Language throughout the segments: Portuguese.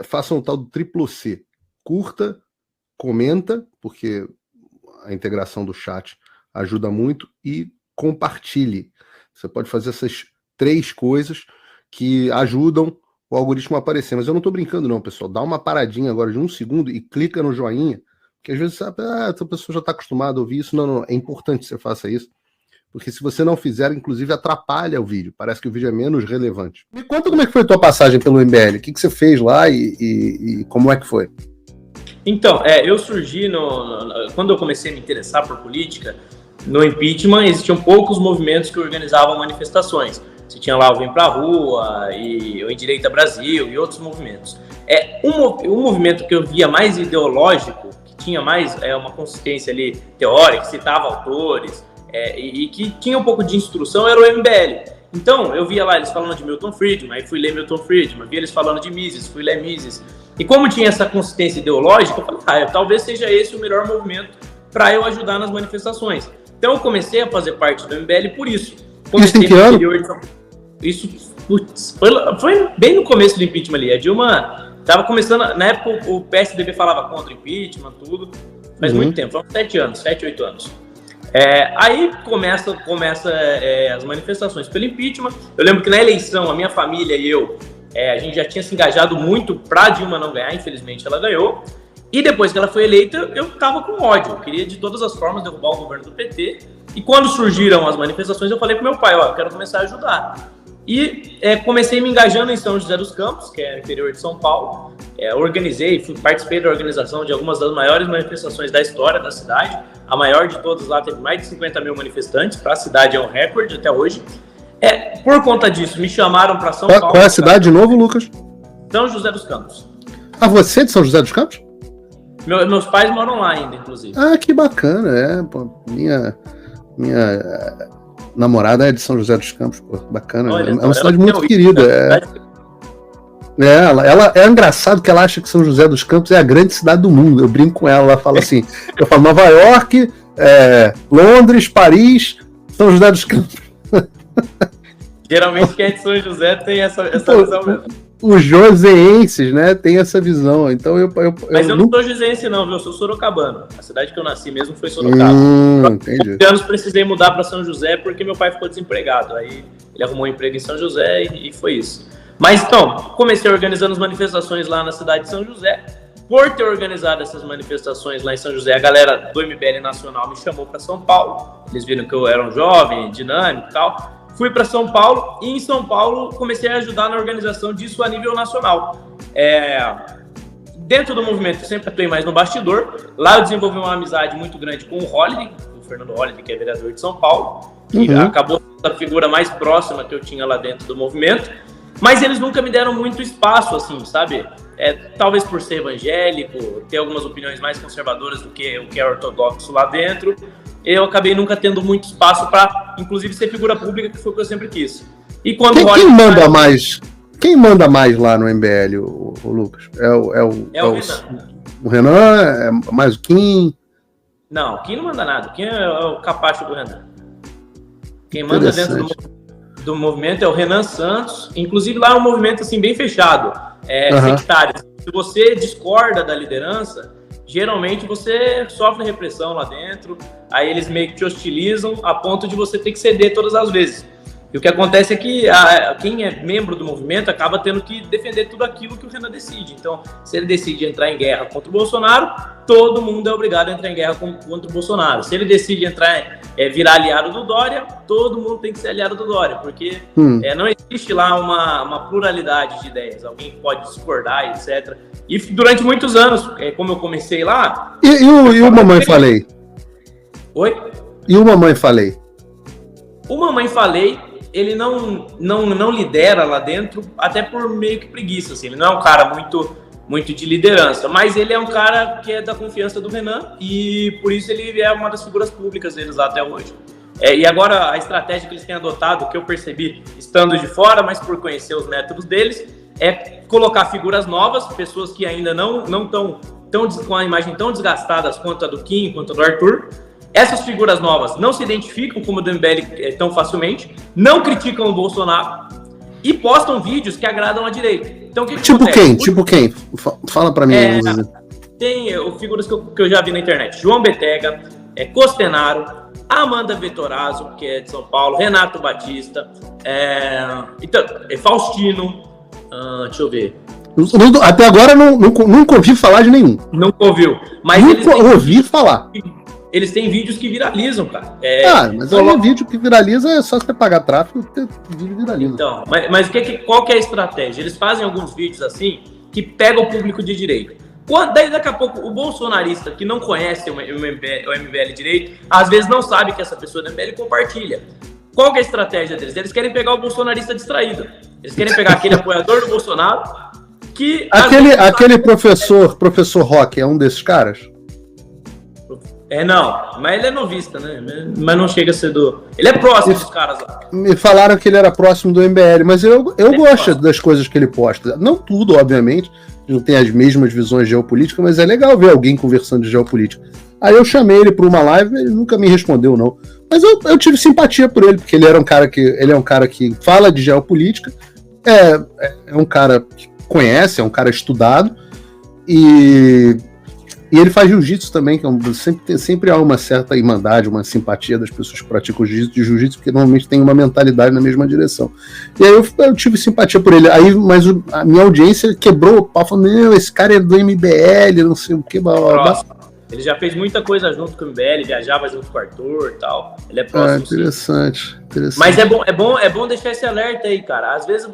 façam o tal do triplo C. Curta, comenta, porque a integração do chat ajuda muito, e compartilhe. Você pode fazer essas 3 coisas que ajudam o algoritmo a aparecer. Mas eu não estou brincando não, pessoal. Dá uma paradinha agora de 1 segundo e clica no joinha, porque às vezes sabe, essa pessoa já está acostumada a ouvir isso. Não, é importante que você faça isso, porque se você não fizer, inclusive atrapalha o vídeo. Parece que o vídeo é menos relevante. Me conta como é que foi a tua passagem pelo MBL. O que você fez lá e como é que foi? Então, eu surgi quando eu comecei a me interessar por política, no impeachment existiam poucos movimentos que organizavam manifestações. Você tinha lá o Vem Pra Rua, e o Endireita Brasil e outros movimentos. Um movimento que eu via mais ideológico, que tinha mais uma consistência ali teórica, que citava autores, e que tinha um pouco de instrução, era o MBL. Então, eu via lá eles falando de Milton Friedman, aí fui ler Milton Friedman, via eles falando de Mises, fui ler Mises. E como tinha essa consistência ideológica, eu falei, talvez seja esse o melhor movimento para eu ajudar nas manifestações. Então, eu comecei a fazer parte do MBL por isso. Comecei isso em que ano? Isso foi bem no começo do impeachment ali. A Dilma estava começando, na época o PSDB falava contra o impeachment, tudo. Faz muito tempo, foram 7, 8 anos. Aí começa as manifestações pelo impeachment. Eu lembro que na eleição, a minha família e eu, a gente já tinha se engajado muito pra Dilma não ganhar, infelizmente ela ganhou. E depois que ela foi eleita, eu tava com ódio. Eu queria de todas as formas derrubar o governo do PT. E quando surgiram as manifestações, eu falei pro meu pai, eu quero começar a ajudar. E comecei me engajando em São José dos Campos, que é no interior de São Paulo. Participei da organização de algumas das maiores manifestações da história da cidade. A maior de todas lá teve mais de 50 mil manifestantes. Para a cidade é um recorde até hoje. Por conta disso, me chamaram para São Paulo. Qual é a cidade de novo, Lucas? São José dos Campos. Você é de São José dos Campos? Meus pais moram lá ainda, inclusive. Que bacana, minha namorada é de São José dos Campos, pô, bacana. Olha, é uma cidade muito querida. Ela é engraçado que ela acha que São José dos Campos é a grande cidade do mundo. Eu brinco com ela fala assim, eu falo Nova York, Londres, Paris, São José dos Campos. Geralmente quem é de São José tem essa visão mesmo. Os joseenses, né, tem essa visão. Então Mas eu não sou joseense não, viu? Eu sou sorocabano. A cidade que eu nasci mesmo foi Sorocaba. Entendi. Por anos precisei mudar para São José porque meu pai ficou desempregado. Aí ele arrumou um emprego em São José e foi isso. Mas então, comecei organizando as manifestações lá na cidade de São José. Por ter organizado essas manifestações lá em São José, a galera do MBL Nacional me chamou para São Paulo. Eles viram que eu era um jovem, dinâmico e tal. Fui para São Paulo e em São Paulo comecei a ajudar na organização disso a nível nacional. Dentro do movimento eu sempre atuei mais no bastidor. Lá eu desenvolvi uma amizade muito grande com o Holliday, o Fernando Holliday, que é vereador de São Paulo, que acabou sendo a figura mais próxima que eu tinha lá dentro do movimento. Mas eles nunca me deram muito espaço, assim, sabe? Talvez por ser evangélico, ter algumas opiniões mais conservadoras do que o que é ortodoxo lá dentro. Eu acabei nunca tendo muito espaço para, inclusive, ser figura pública, que foi o que eu sempre quis. E quando quem manda mais? Quem manda mais lá no MBL, o Lucas? O Renan. O Renan? É mais o Kim? Não, o Kim não manda nada. O Kim é o capacho do Renan. Quem manda dentro do movimento é o Renan Santos. Inclusive lá é um movimento assim, bem fechado. Sectário. Se você discorda da liderança, geralmente você sofre repressão lá dentro, aí eles meio que te hostilizam a ponto de você ter que ceder todas as vezes. E o que acontece é que quem é membro do movimento acaba tendo que defender tudo aquilo que o Renan decide. Então, se ele decide entrar em guerra contra o Bolsonaro, todo mundo é obrigado a entrar em guerra contra o Bolsonaro. Se ele decide virar aliado do Dória, todo mundo tem que ser aliado do Dória, porque não existe lá uma pluralidade de ideias. Alguém pode discordar, etc. E durante muitos anos, como eu comecei lá... E o Mamãe Falei? Oi? E o Mamãe Falei? O Mamãe Falei, ele não lidera lá dentro, até por meio que preguiça, assim. Ele não é um cara muito de liderança, mas ele é um cara que é da confiança do Renan e por isso ele é uma das figuras públicas deles lá até hoje. E agora a estratégia que eles têm adotado, que eu percebi estando de fora, mas por conhecer os métodos deles, é colocar figuras novas, pessoas que ainda não estão com a imagem tão desgastadas quanto a do Kim, quanto a do Arthur. Essas figuras novas não se identificam como do MBL tão facilmente, não criticam o Bolsonaro e postam vídeos que agradam a direita. Então, o que tipo acontece? quem? Tipo quem? Fala pra mim. Tem figuras que eu já vi na internet. João Betega, Costenaro, Amanda Vettorazzo, que é de São Paulo, Renato Batista, então, Faustino, deixa eu ver. Até agora nunca ouvi falar de nenhum. Nunca ouviu. Mas nunca ouvi falar. Eles têm vídeos que viralizam, cara. Mas aí vídeo que viraliza é só você pagar tráfego e o vídeo viraliza. Então, mas qual que é a estratégia? Eles fazem alguns vídeos assim que pegam o público de direita. Daí daqui a pouco o bolsonarista que não conhece o MBL direito, às vezes não sabe que essa pessoa do MBL compartilha. Qual que é a estratégia deles? Eles querem pegar o bolsonarista distraído. Eles querem pegar aquele apoiador do Bolsonaro que... Aquele professor Roque é um desses caras? Não, mas ele é novista, né? Mas não chega a ser do... Ele é próximo dos caras lá. Me falaram que ele era próximo do MBL, mas eu gosto das coisas que ele posta. Não tudo, obviamente, não tem as mesmas visões geopolíticas, mas é legal ver alguém conversando de geopolítica. Aí eu chamei ele para uma live, ele nunca me respondeu, não. Mas eu tive simpatia por ele, porque ele é um cara que fala de geopolítica, é um cara que conhece, é um cara estudado, e ele faz jiu-jitsu também, que sempre há uma certa irmandade, uma simpatia das pessoas que praticam jiu-jitsu, porque normalmente tem uma mentalidade na mesma direção. E aí eu tive simpatia por ele. Aí, mas a minha audiência quebrou o pau, falando, meu, esse cara é do MBL, não sei o que, blá, blá, blá. Ele já fez muita coisa junto com o MBL, viajava junto com o Arthur e tal. Ele é próximo. Interessante. Mas é bom deixar esse alerta aí, cara. Às vezes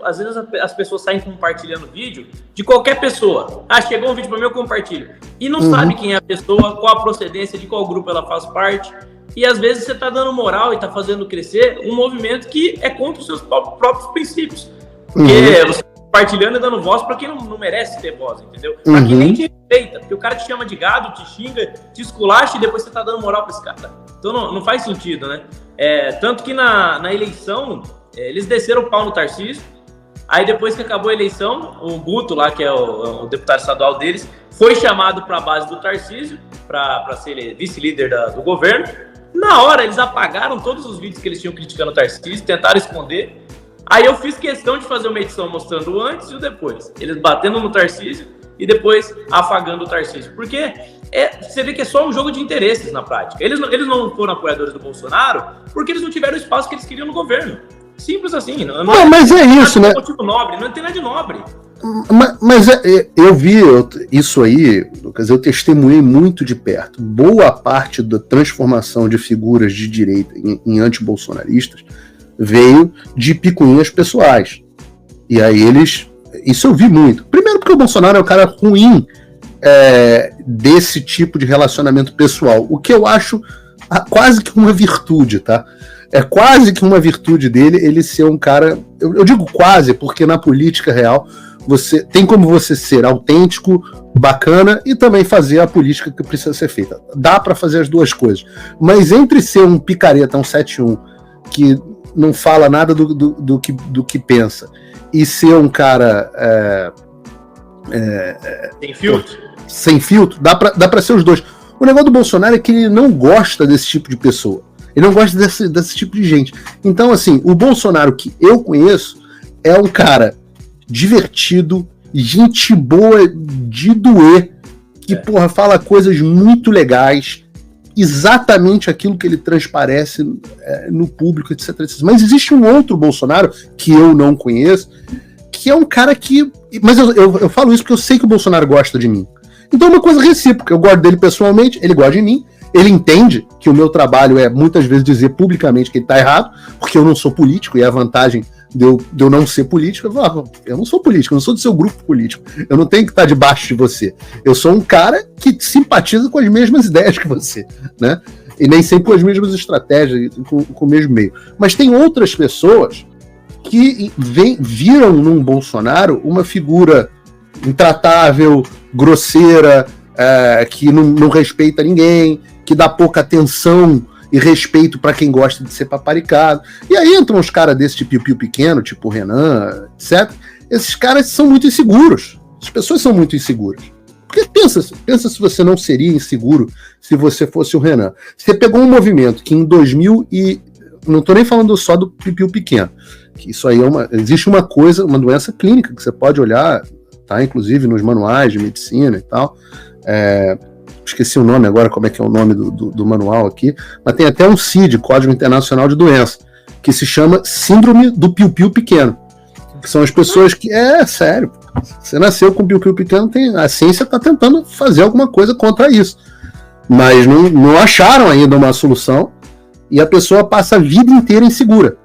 as pessoas saem compartilhando vídeo de qualquer pessoa. Chegou um vídeo pra mim, eu compartilho. E não sabe quem é a pessoa, qual a procedência, de qual grupo ela faz parte. E às vezes você tá dando moral e tá fazendo crescer um movimento que é contra os seus próprios princípios. Porque você compartilhando e dando voz pra quem não merece ter voz, entendeu? Pra quem nem te respeita, porque o cara te chama de gado, te xinga, te esculacha e depois você tá dando moral pra esse cara. Então não faz sentido, né? Tanto que na eleição, eles desceram o pau no Tarcísio, aí depois que acabou a eleição, o Guto lá, que é o deputado estadual deles, foi chamado pra base do Tarcísio, pra ser vice-líder do governo. Na hora, eles apagaram todos os vídeos que eles tinham criticando o Tarcísio, tentaram esconder. Aí eu fiz questão de fazer uma edição mostrando o antes e o depois. Eles batendo no Tarcísio e depois afagando o Tarcísio. Porque você vê que é só um jogo de interesses na prática. Eles não foram apoiadores do Bolsonaro porque eles não tiveram o espaço que eles queriam no governo. Simples assim. Mas é isso, né? Motivo nobre, não tem nada de nobre. Mas eu vi isso aí, Lucas, eu testemunhei muito de perto. Boa parte da transformação de figuras de direita em antibolsonaristas veio de picuinhas pessoais. E aí isso eu vi muito. Primeiro porque o Bolsonaro é um cara ruim desse tipo de relacionamento pessoal, o que eu acho quase que uma virtude, tá? É quase que uma virtude dele ele ser um cara... Eu digo quase, porque na política real tem como você ser autêntico, bacana e também fazer a política que precisa ser feita. Dá para fazer as duas coisas. Mas entre ser um picareta, um 7-1, que não fala nada do que pensa, e ser um cara sem filtro, dá pra ser os dois. O negócio do Bolsonaro é que ele não gosta desse tipo de pessoa. Ele não gosta desse tipo de gente. Então, assim, o Bolsonaro que eu conheço é um cara divertido, gente boa de doer, que, fala coisas muito legais, exatamente aquilo que ele transparece no público, etc. Mas existe um outro Bolsonaro, que eu não conheço, que é um cara que... Mas eu falo isso porque eu sei que o Bolsonaro gosta de mim. Então é uma coisa recíproca. Eu gosto dele pessoalmente, ele gosta de mim, ele entende que o meu trabalho é muitas vezes dizer publicamente que ele está errado, porque eu não sou político, e a vantagem de eu não ser político, eu não sou político, eu não sou do seu grupo político, eu não tenho que estar debaixo de você. Eu sou um cara que simpatiza com as mesmas ideias que você, né? E nem sempre com as mesmas estratégias, com o mesmo meio. Mas tem outras pessoas que viram num Bolsonaro uma figura intratável, grosseira, que não respeita ninguém, que dá pouca atenção e respeito para quem gosta de ser paparicado. E aí entram uns caras desse tipo piu-piu pequeno, tipo o Renan, etc. Esses caras são muito inseguros. As pessoas são muito inseguras. Porque pensa se você não seria inseguro se você fosse o Renan. Você pegou um movimento que em 2000 e... Não estou nem falando só do piu-piu pequeno. que isso aí existe uma doença clínica que você pode olhar, tá? Inclusive nos manuais de medicina e tal. Esqueci o nome agora, como é que é o nome do manual aqui, mas tem até um CID, Código Internacional de Doença, que se chama Síndrome do Piu-Piu Pequeno, que são as pessoas que, sério, você nasceu com piu-piu pequeno, a ciência está tentando fazer alguma coisa contra isso, mas não acharam ainda uma solução, e a pessoa passa a vida inteira insegura.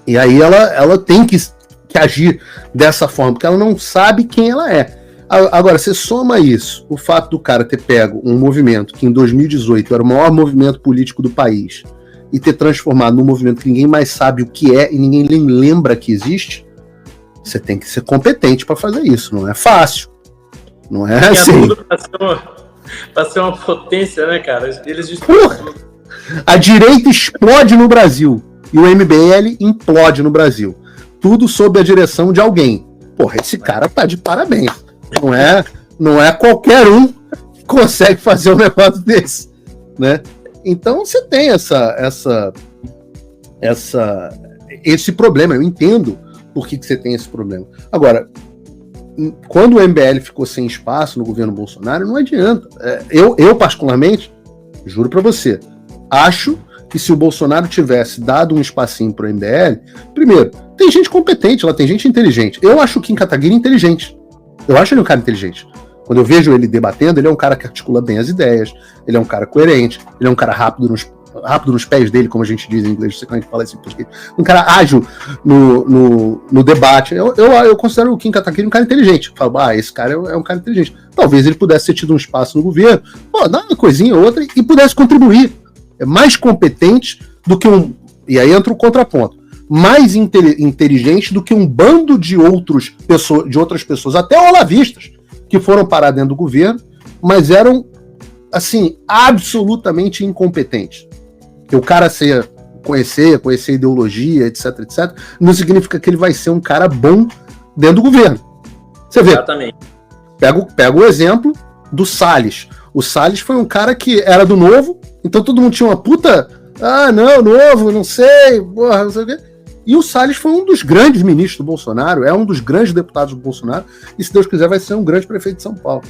E aí ela tem que agir dessa forma, porque ela não sabe quem ela é. Agora, você soma isso, o fato do cara ter pego um movimento que em 2018 era o maior movimento político do país e ter transformado num movimento que ninguém mais sabe o que é e ninguém nem lembra que existe, você tem que ser competente para fazer isso, não é fácil. Não é assim. Para ser uma potência, né, cara? A direita explode no Brasil e o MBL implode no Brasil. Tudo sob a direção de alguém. Porra, esse cara tá de parabéns. Não é qualquer um que consegue fazer um negócio desse, né? Então você tem esse problema. Eu entendo por que você tem esse problema. Agora, quando o MBL ficou sem espaço no governo Bolsonaro, não adianta. Eu particularmente, juro para você, acho que se o Bolsonaro tivesse dado um espacinho pro MBL, primeiro, tem gente competente lá, tem gente inteligente. Eu acho o Kim Kataguiri inteligente. Eu acho ele um cara inteligente. Quando eu vejo ele debatendo, ele é um cara que articula bem as ideias, ele é um cara coerente, ele é um cara rápido nos pés dele, como a gente diz em inglês, não sei como a gente fala assim, um cara ágil no debate. Eu considero o Kim Kataguiri um cara inteligente. Eu falo, esse cara é um cara inteligente. Talvez ele pudesse ter tido um espaço no governo, dar uma coisinha ou outra e pudesse contribuir. É mais competente do que e aí entra o contraponto. Mais inteligente do que um bando de outras pessoas, até olavistas, que foram parar dentro do governo, mas eram, assim, absolutamente incompetentes. Que o cara conhecer ideologia, etc, não significa que ele vai ser um cara bom dentro do governo. Você vê. Exatamente. Pega o exemplo do Salles. O Salles foi um cara que era do Novo, então todo mundo tinha uma puta... Novo, não sei, porra, não sei o quê. E o Salles foi um dos grandes ministros do Bolsonaro, é um dos grandes deputados do Bolsonaro, e se Deus quiser vai ser um grande prefeito de São Paulo.